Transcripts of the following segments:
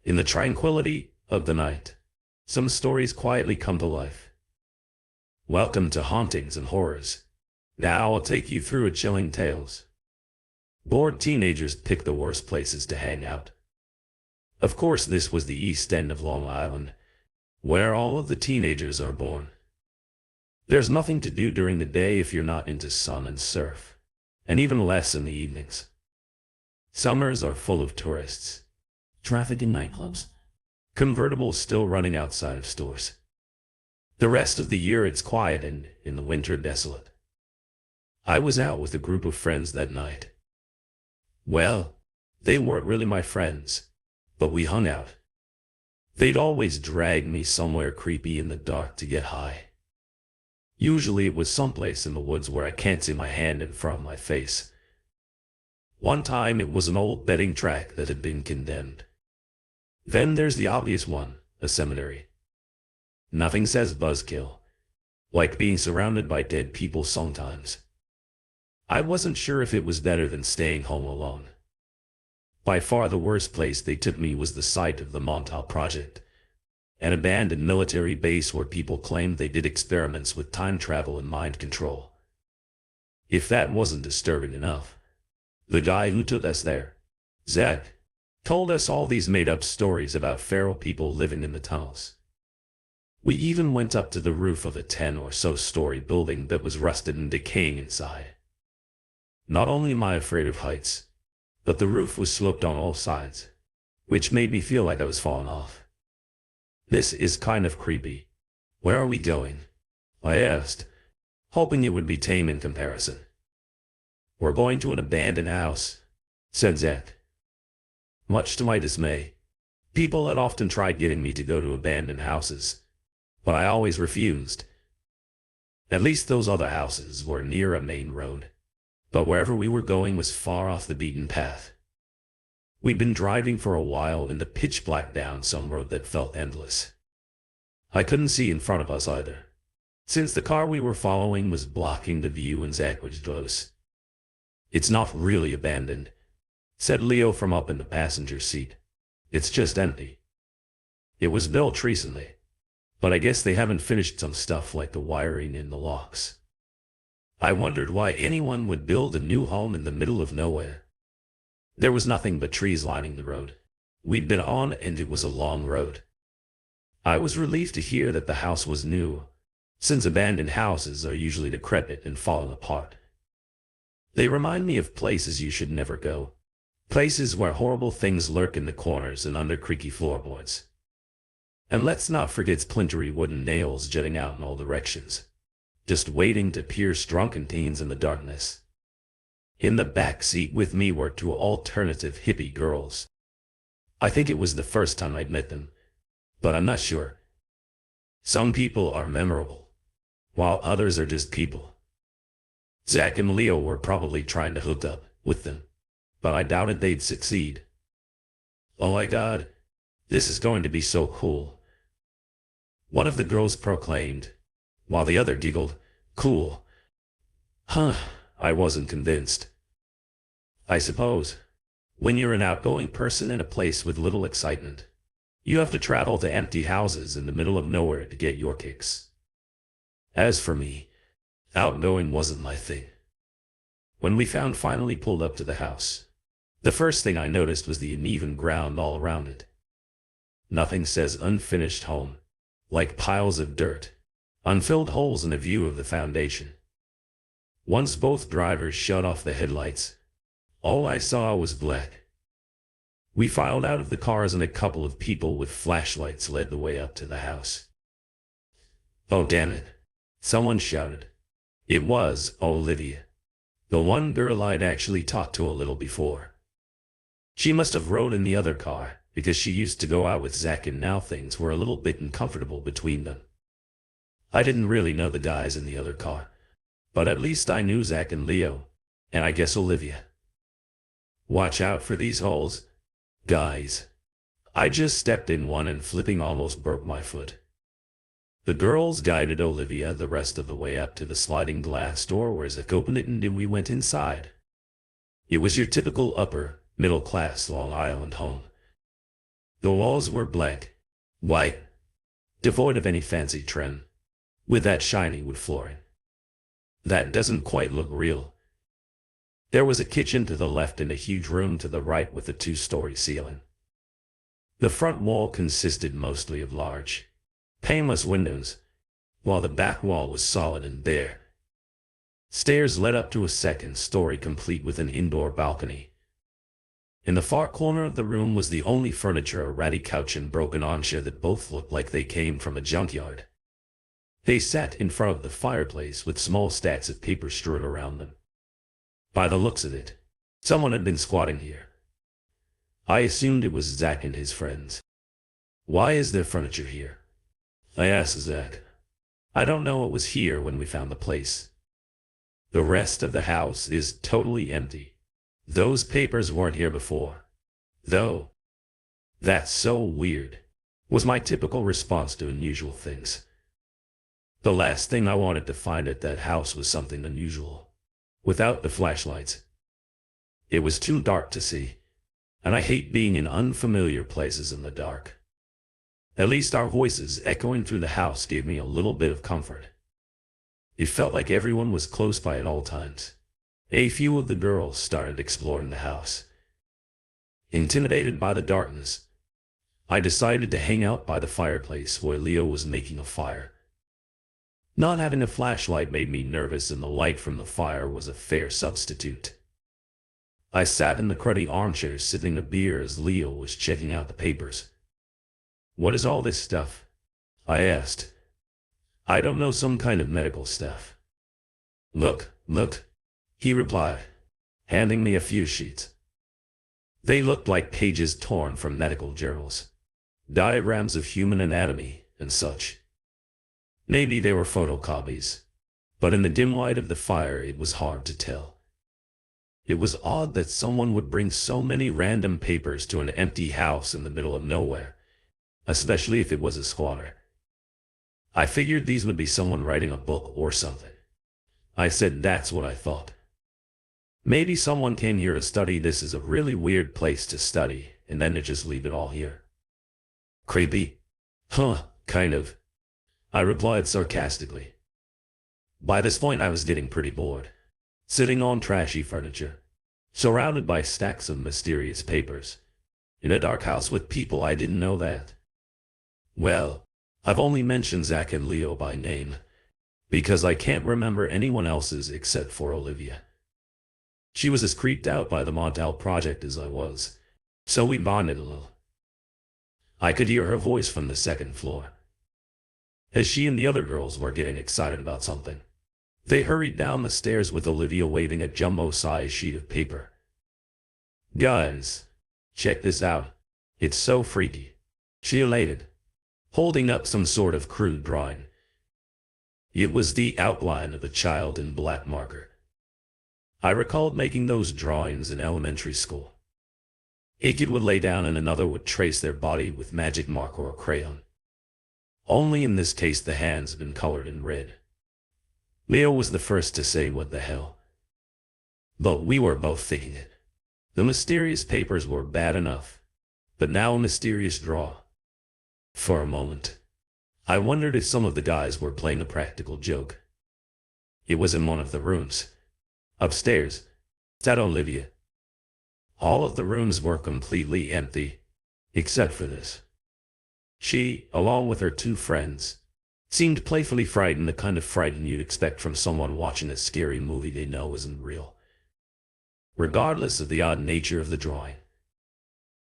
In the tranquility of the night, some stories quietly come to life. Welcome to Hauntings and Horrors. Now I'll take you through a chilling tales. Bored teenagers pick the worst places to hang out. Of course, this was the East End of Long Island, where all of the teenagers are born. There's nothing to do during the day if you're not into sun and surf, and even less in the evenings. Summers are full of tourists, traffic in nightclubs, convertibles still running outside of stores. The rest of the year it's quiet and, in the winter, desolate. I was out with a group of friends that night. Well, they weren't really my friends, but we hung out. They'd always drag me somewhere creepy in the dark to get high. Usually it was someplace in the woods where I can't see my hand in front of my face. One time it was an old bedding track that had been condemned. Then there's the obvious one, a cemetery. Nothing says buzzkill like being surrounded by dead people sometimes. I wasn't sure if it was better than staying home alone. By far the worst place they took me was the site of the Montauk Project, an abandoned military base where people claimed they did experiments with time travel and mind control. If that wasn't disturbing enough, the guy who took us there, Zach, told us all these made-up stories about feral people living in the tunnels. We even went up to the roof of a 10 or so story building that was rusted and decaying inside. Not only am I afraid of heights, but the roof was sloped on all sides, which made me feel like I was falling off. This is kind of creepy. Where are we going? I asked, hoping it would be tame in comparison. We're going to an abandoned house, said Zach. Much to my dismay, people had often tried getting me to go to abandoned houses, but I always refused. At least those other houses were near a main road, but wherever we were going was far off the beaten path. We'd been driving for a while in the pitch black down some road that felt endless. I couldn't see in front of us either, since the car we were following was blocking the view and Zach was close. It's not really abandoned, said Leo from up in the passenger seat. It's just empty. It was built recently, but I guess they haven't finished some stuff like the wiring in the locks. I wondered why anyone would build a new home in the middle of nowhere. There was nothing but trees lining the road we'd been on, and it was a long road. I was relieved to hear that the house was new, since abandoned houses are usually decrepit and falling apart. They remind me of places you should never go, places where horrible things lurk in the corners and under creaky floorboards. And let's not forget splintery wooden nails jutting out in all directions, just waiting to pierce drunken teens in the darkness. In the back seat with me were two alternative hippie girls. I think it was the first time I'd met them, but I'm not sure. Some people are memorable, while others are just people. Zach and Leo were probably trying to hook up with them, but I doubted they'd succeed. Oh my God, this is going to be so cool, one of the girls proclaimed, while the other giggled. Cool. Huh, I wasn't convinced. I suppose, when you're an outgoing person in a place with little excitement, you have to travel to empty houses in the middle of nowhere to get your kicks. As for me, outgoing wasn't my thing. When we finally pulled up to the house, the first thing I noticed was the uneven ground all around it. Nothing says unfinished home like piles of dirt, unfilled holes in a view of the foundation. Once both drivers shut off the headlights, all I saw was black. We filed out of the cars and a couple of people with flashlights led the way up to the house. Oh damn it, someone shouted. It was Olivia, the one girl I'd actually talked to a little before. She must have rode in the other car, because she used to go out with Zach, and now things were a little bit uncomfortable between them. I didn't really know the guys in the other car, but at least I knew Zach and Leo, and I guess Olivia. Watch out for these holes, guys. I just stepped in one and flipping almost broke my foot. The girls guided Olivia the rest of the way up to the sliding glass door where Zach opened it, and we went inside. It was your typical upper, middle-class Long Island home. The walls were blank, white, devoid of any fancy trim, with that shiny wood flooring. That doesn't quite look real. There was a kitchen to the left and a huge room to the right with a two-story ceiling. The front wall consisted mostly of large, paneless windows, while the back wall was solid and bare. Stairs led up to a second story complete with an indoor balcony. In the far corner of the room was the only furniture, a ratty couch and broken armchair that both looked like they came from a junkyard. They sat in front of the fireplace with small stacks of paper strewn around them. By the looks of it, someone had been squatting here. I assumed it was Zach and his friends. "Why is there furniture here?" I asked Zach. "I don't know what was here when we found the place. The rest of the house is totally empty. Those papers weren't here before, though." "That's so weird," was my typical response to unusual things. The last thing I wanted to find at that house was something unusual, without the flashlights. It was too dark to see, and I hate being in unfamiliar places in the dark. At least our voices echoing through the house gave me a little bit of comfort. It felt like everyone was close by at all times. A few of the girls started exploring the house. Intimidated by the darkness, I decided to hang out by the fireplace where Leo was making a fire. Not having a flashlight made me nervous, and the light from the fire was a fair substitute. I sat in the cruddy armchair sipping a beer as Leo was checking out the papers. "What is all this stuff?" I asked. "I don't know, some kind of medical stuff." Look," he replied, handing me a few sheets. They looked like pages torn from medical journals, diagrams of human anatomy and such. Maybe they were photocopies, but in the dim light of the fire it was hard to tell. It was odd that someone would bring so many random papers to an empty house in the middle of nowhere, especially if it was a squatter. I figured these would be someone writing a book or something. I said that's what I thought. Maybe someone came here to study. This is a really weird place to study, and then to just leave it all here. Creepy? Huh, kind of, I replied sarcastically. By this point I was getting pretty bored, sitting on trashy furniture, surrounded by stacks of mysterious papers, in a dark house with people I didn't know that. Well, I've only mentioned Zach and Leo by name, because I can't remember anyone else's except for Olivia. She was as creeped out by the Montal project as I was, so we bonded a little. I could hear her voice from the second floor, as she and the other girls were getting excited about something. They hurried down the stairs with Olivia waving a jumbo-sized sheet of paper. "Guys, check this out. It's so freaky," she elated, holding up some sort of crude drawing. It was the outline of a child in black marker. I recalled making those drawings in elementary school. A kid would lay down and another would trace their body with magic marker or crayon. Only in this case the hands had been colored in red. Leo was the first to say what the hell, but we were both thinking it. The mysterious papers were bad enough, but now a mysterious draw. For a moment, I wondered if some of the guys were playing a practical joke. It was in one of the rooms. Upstairs, sat Olivia. All of the rooms were completely empty, except for this. She, along with her two friends, seemed playfully frightened, the kind of frightened you'd expect from someone watching a scary movie they know isn't real. Regardless of the odd nature of the drawing,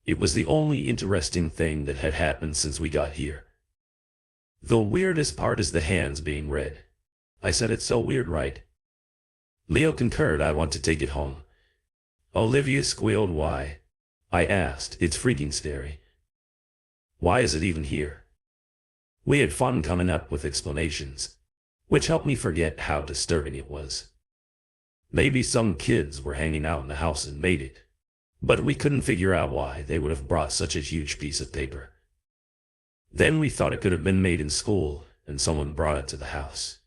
it was the only interesting thing that had happened since we got here. The weirdest part is the hands being red. I said it's so weird, right? Leo concurred. "I want to take it home." Olivia squealed. "Why?" I asked. "It's freaking scary." "Why is it even here?" We had fun coming up with explanations, which helped me forget how disturbing it was. Maybe some kids were hanging out in the house and made it, but we couldn't figure out why they would have brought such a huge piece of paper. Then we thought it could have been made in school and someone brought it to the house.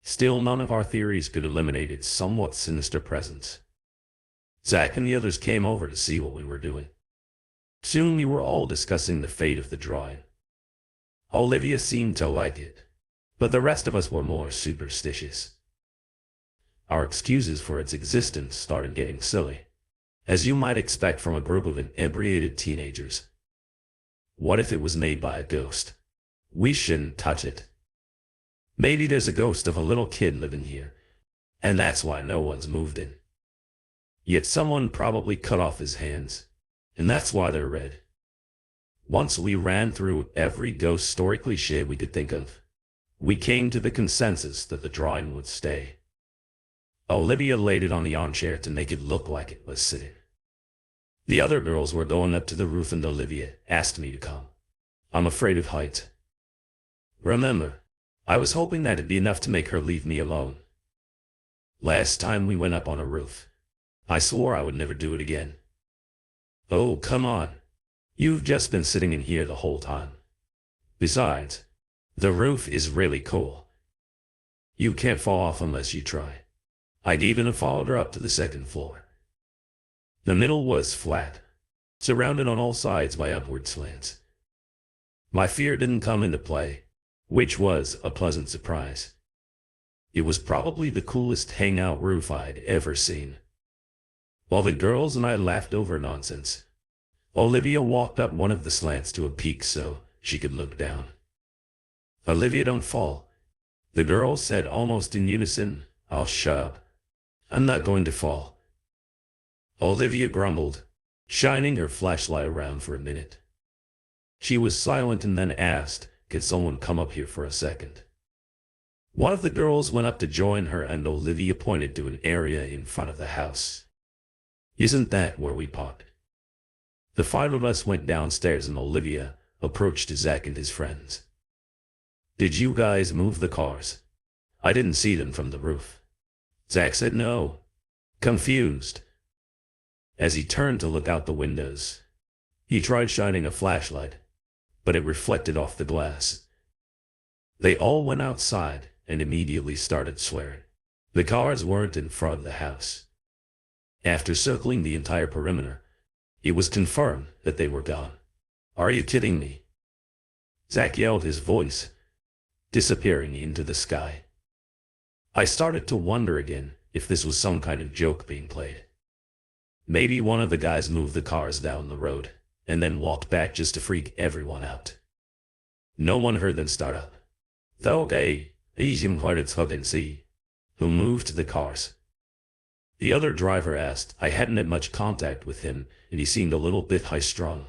Still, none of our theories could eliminate its somewhat sinister presence. Zach and the others came over to see what we were doing. Soon we were all discussing the fate of the drawing. Olivia seemed to like it, but the rest of us were more superstitious. Our excuses for its existence started getting silly, as you might expect from a group of inebriated teenagers. What if it was made by a ghost? We shouldn't touch it. Maybe there's a ghost of a little kid living here, and that's why no one's moved in. Yet someone probably cut off his hands, and that's why they're red. Once we ran through every ghost story cliché we could think of, we came to the consensus that the drawing would stay. Olivia laid it on the armchair to make it look like it was sitting. The other girls were going up to the roof and Olivia asked me to come. I'm afraid of heights. Remember, I was hoping that it'd be enough to make her leave me alone. Last time we went up on a roof, I swore I would never do it again. Oh, come on. You've just been sitting in here the whole time. Besides, the roof is really cool. You can't fall off unless you try. I'd even have followed her up to the second floor. The middle was flat, surrounded on all sides by upward slants. My fear didn't come into play, which was a pleasant surprise. It was probably the coolest hangout roof I'd ever seen. While the girls and I laughed over nonsense, Olivia walked up one of the slants to a peak so she could look down. Olivia, don't fall. The girls said almost in unison. I'll shut up. I'm not going to fall. Olivia grumbled, shining her flashlight around for a minute. She was silent and then asked, could someone come up here for a second? One of the girls went up to join her and Olivia pointed to an area in front of the house. Isn't that where we parked? The five of us went downstairs and Olivia approached Zach and his friends. Did you guys move the cars? I didn't see them from the roof. Zach said no, confused. As he turned to look out the windows, he tried shining a flashlight, but it reflected off the glass. They all went outside and immediately started swearing. The cars weren't in front of the house. After circling the entire perimeter, it was confirmed that they were gone. Are you kidding me? Zach yelled, his voice disappearing into the sky. I started to wonder again if this was some kind of joke being played. Maybe one of the guys moved the cars down the road and then walked back just to freak everyone out. No one heard them start up. Though they invited and see who moved the cars. The other driver asked. I hadn't had much contact with him and he seemed a little bit high-strung,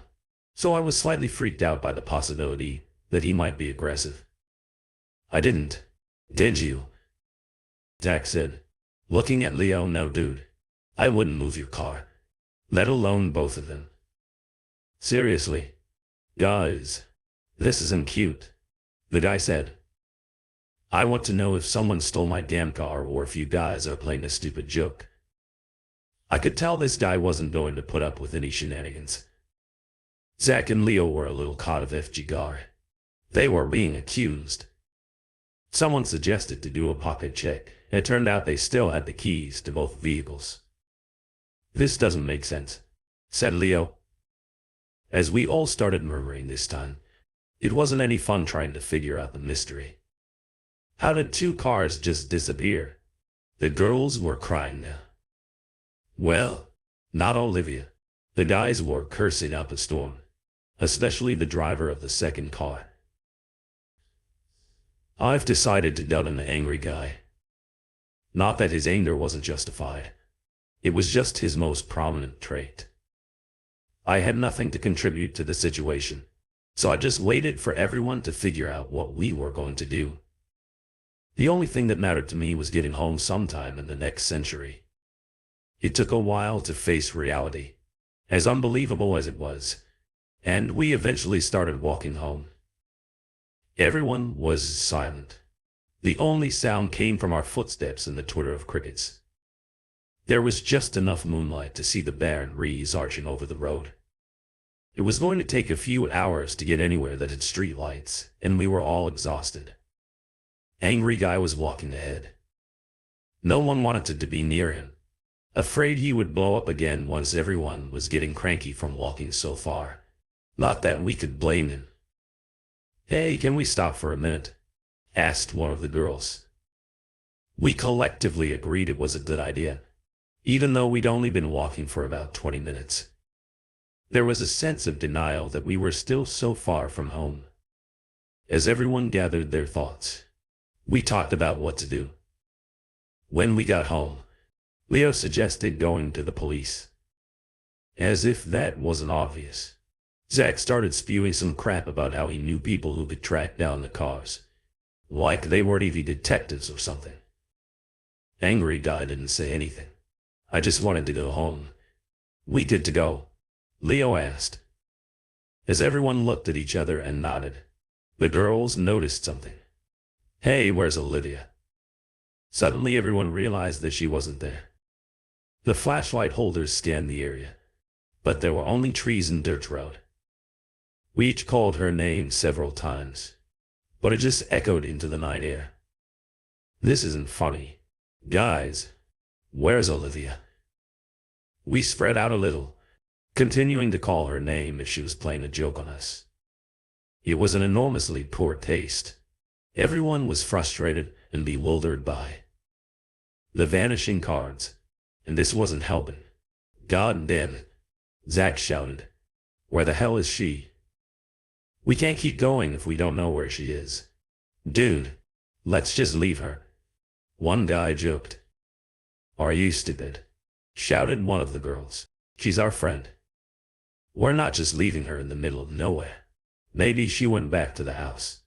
so I was slightly freaked out by the possibility that he might be aggressive. I didn't. Did you? Zach said, looking at Leo. No, dude. I wouldn't move your car, let alone both of them. Seriously. Guys, this isn't cute, the guy said. I want to know if someone stole my damn car or if you guys are playing a stupid joke. I could tell this guy wasn't going to put up with any shenanigans. Zach and Leo were a little caught of FGR. They were being accused. Someone suggested to do a pocket check, and it turned out they still had the keys to both vehicles. This doesn't make sense, said Leo. As we all started murmuring this time, it wasn't any fun trying to figure out the mystery. How did two cars just disappear? The girls were crying now. Well, not Olivia. The guys were cursing up a storm, especially the driver of the second car. I've decided to doubt an angry guy. Not that his anger wasn't justified. It was just his most prominent trait. I had nothing to contribute to the situation, so I just waited for everyone to figure out what we were going to do. The only thing that mattered to me was getting home sometime in the next century. It took a while to face reality, as unbelievable as it was, and we eventually started walking home. Everyone was silent. The only sound came from our footsteps and the twitter of crickets. There was just enough moonlight to see the barren trees arching over the road. It was going to take a few hours to get anywhere that had streetlights, and we were all exhausted. Angry guy was walking ahead. No one wanted to be near him, afraid he would blow up again once everyone was getting cranky from walking so far. Not that we could blame him. "Hey, can we stop for a minute?" asked one of the girls. We collectively agreed it was a good idea, even though we'd only been walking for about 20 minutes. There was a sense of denial that we were still so far from home. As everyone gathered their thoughts, we talked about what to do. When we got home, Leo suggested going to the police. As if that wasn't obvious, Zach started spewing some crap about how he knew people who could track down the cars, like they were TV detectives or something. Angry guy didn't say anything. I just wanted to go home. "We good to go?" Leo asked. As everyone looked at each other and nodded, the girls noticed something. "Hey, where's Olivia?" Suddenly everyone realized that she wasn't there. The flashlight holders scanned the area, but there were only trees and dirt road. We each called her name several times, but it just echoed into the night air. "This isn't funny. Guys, where's Olivia?" We spread out a little, continuing to call her name if she was playing a joke on us. It was an enormously poor taste. Everyone was frustrated and bewildered by the vanishing cards, and this wasn't helping. "God damn it," Zach shouted. "Where the hell is she? We can't keep going if we don't know where she is. Dude, let's just leave her," one guy joked. "Are you stupid?" shouted one of the girls. "She's our friend. We're not just leaving her in the middle of nowhere. Maybe she went back to the house."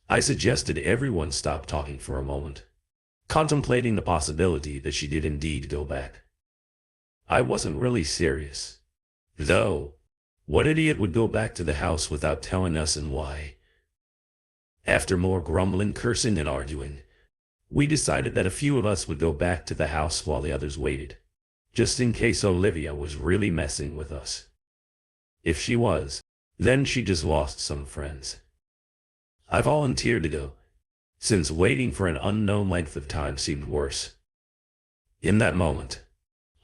I suggested everyone stop talking for a moment, contemplating the possibility that she did indeed go back. I wasn't really serious, though. What idiot would go back to the house without telling us and why? After more grumbling, cursing, and arguing, we decided that a few of us would go back to the house while the others waited, just in case Olivia was really messing with us. If she was, then she just lost some friends. I volunteered to go, since waiting for an unknown length of time seemed worse. In that moment,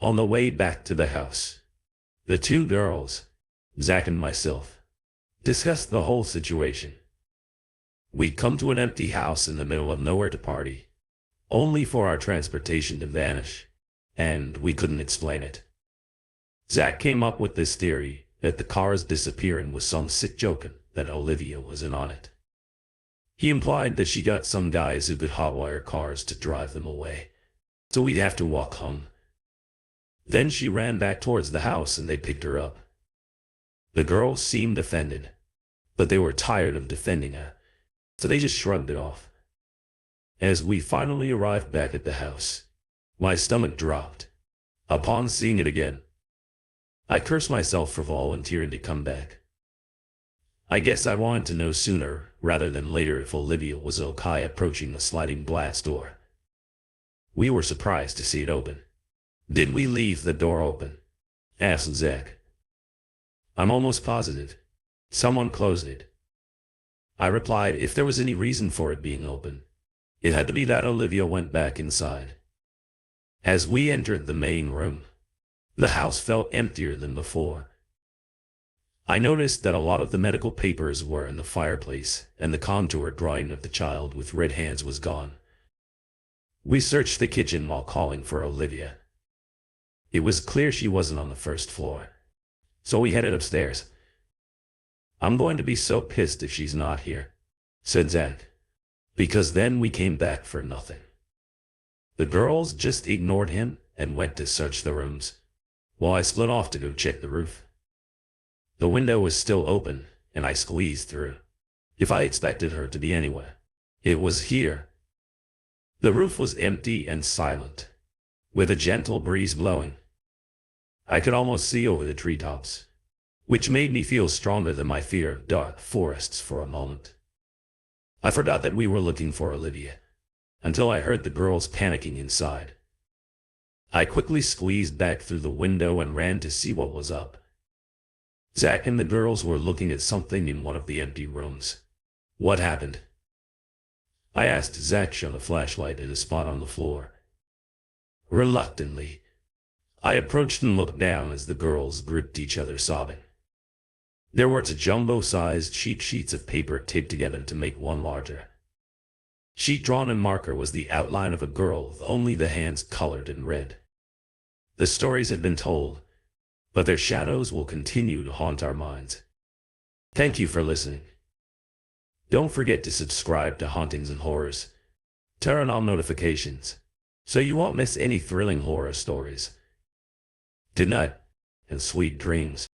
on the way back to the house, the two girls, Zach and myself, discussed the whole situation. We'd come to an empty house in the middle of nowhere to party, only for our transportation to vanish, and we couldn't explain it. Zach came up with this theory that the cars disappearing was some sick joke that Olivia was in on it. He implied that she got some guys who could hotwire cars to drive them away, so we'd have to walk home. Then she ran back towards the house and they picked her up. The girls seemed offended, but they were tired of defending her, so they just shrugged it off. As we finally arrived back at the house, my stomach dropped upon seeing it again. I cursed myself for volunteering to come back. I guess I wanted to know sooner rather than later if Olivia was okay approaching the sliding glass door. We were surprised to see it open. "Did we leave the door open?" asked Zach. "I'm almost positive someone closed it." I replied if there was any reason for it being open, it had to be that Olivia went back inside. As we entered the main room, the house felt emptier than before. I noticed that a lot of the medical papers were in the fireplace, and the contour drawing of the child with red hands was gone. We searched the kitchen while calling for Olivia. It was clear she wasn't on the first floor, so we headed upstairs. "I'm going to be so pissed if she's not here," said Zach, because then we came back for nothing. The girls just ignored him and went to search the rooms, while I split off to go check the roof. The window was still open, and I squeezed through. If I expected her to be anywhere, it was here. The roof was empty and silent, with a gentle breeze blowing. I could almost see over the treetops, which made me feel stronger than my fear of dark forests for a moment. I forgot that we were looking for Olivia, until I heard the girls panicking inside. I quickly squeezed back through the window and ran to see what was up. Zach and the girls were looking at something in one of the empty rooms. "What happened?" I asked Zach, shone a flashlight at a spot on the floor. Reluctantly, I approached and looked down as the girls gripped each other sobbing. There were two jumbo-sized cheat sheets of paper taped together to make one larger. Sheet drawn in marker was the outline of a girl with only the hands colored in red. The stories had been told, but their shadows will continue to haunt our minds. Thank you for listening. Don't forget to subscribe to Hauntings and Horrors. Turn on notifications, so you won't miss any thrilling horror stories. Good night, and sweet dreams.